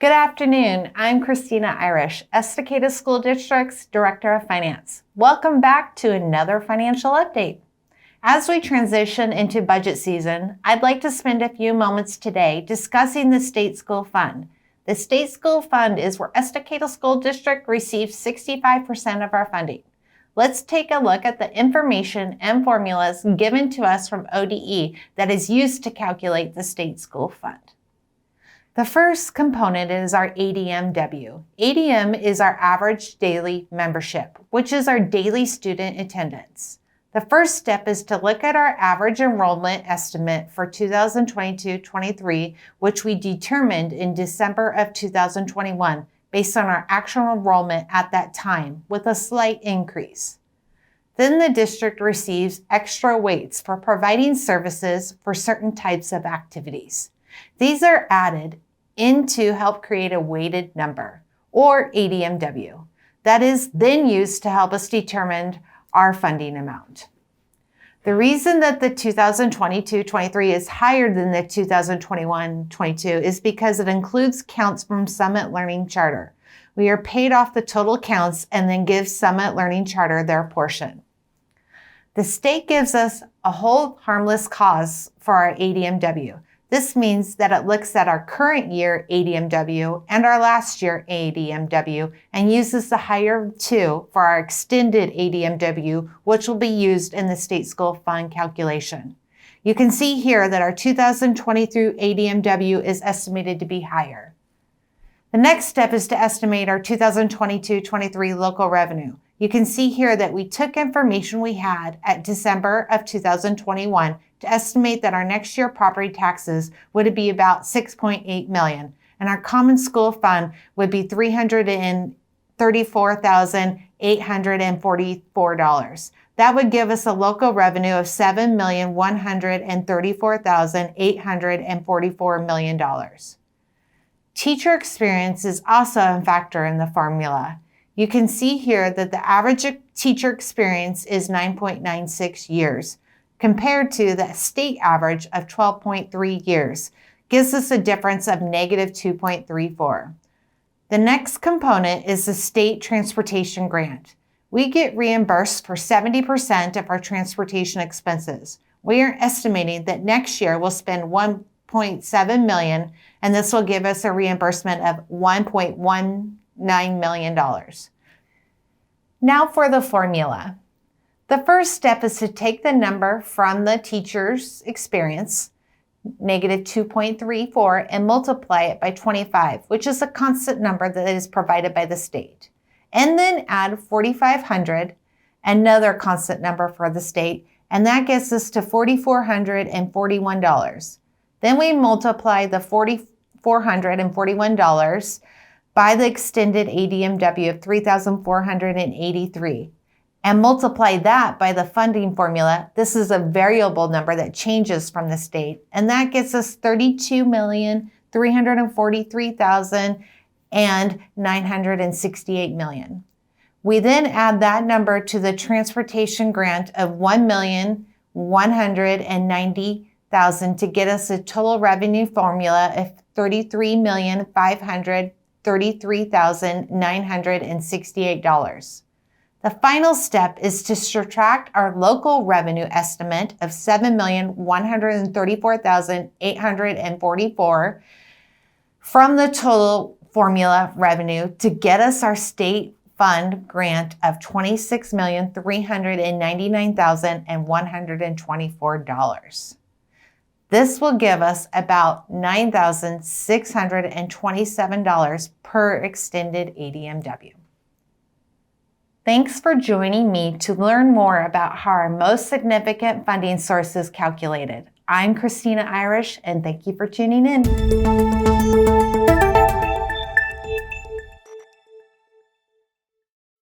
Good afternoon. I'm Christina Irish, Estacada School District's Director of Finance. Welcome back to another financial update. As we transition into budget season, I'd like to spend a few moments today discussing the State School Fund. The State School Fund is where Estacada School District receives 65% of our funding. Let's take a look at the information and formulas given to us from ODE that is used to calculate the State School Fund. The first component is our ADMW. ADM is our average daily membership, which is our daily student attendance. The first step is to look at our average enrollment estimate for 2022-23, which we determined in December of 2021 based on our actual enrollment at that time with a slight increase. Then the district receives extra weights for providing services for certain types of activities. These are added in to help create a weighted number, or ADMW, that is then used to help us determine our funding amount. The reason that the 2022-23 is higher than the 2021-22 is because it includes counts from Summit Learning Charter. We are paid off the total counts and then give Summit Learning Charter their portion. The state gives us a hold harmless cause for our ADMW. This means that it looks at our current year ADMW and our last year ADMW and uses the higher two for our extended ADMW, which will be used in the State School Fund calculation. You can see here that our 2023 ADMW is estimated to be higher. The next step is to estimate our 2022-23 local revenue. You can see here that we took information we had at December of 2021 to estimate that our next year property taxes would be about $6.8 million, and our common school fund would be $334,844. That would give us a local revenue of $7,134,844 million. Teacher experience is also a factor in the formula. You can see here that the average teacher experience is 9.96 years, compared to the state average of 12.3 years, gives us a difference of negative 2.34. The next component is the state transportation grant. We get reimbursed for 70% of our transportation expenses. We are estimating that next year we'll spend $1.7 million, and this will give us a reimbursement of $1.19 million. Now for the formula. The first step is to take the number from the teacher's experience, negative 2.34, and multiply it by 25, which is a constant number that is provided by the state. And then add 4,500, another constant number for the state, and that gets us to $4,441. Then we multiply the $4,441 by the extended ADMW of 3,483. And multiply that by the funding formula. This is a variable number that changes from the state, and that gets us $32,343,968 million. We then add that number to the transportation grant of $1,190,000 to get us a total revenue formula of $33,533,968. The final step is to subtract our local revenue estimate of $7,134,844 from the total formula revenue to get us our state fund grant of $26,399,124. This will give us about $9,627 per extended ADMW. Thanks for joining me to learn more about how our most significant funding source is calculated. I'm Christina Irish, and thank you for tuning in.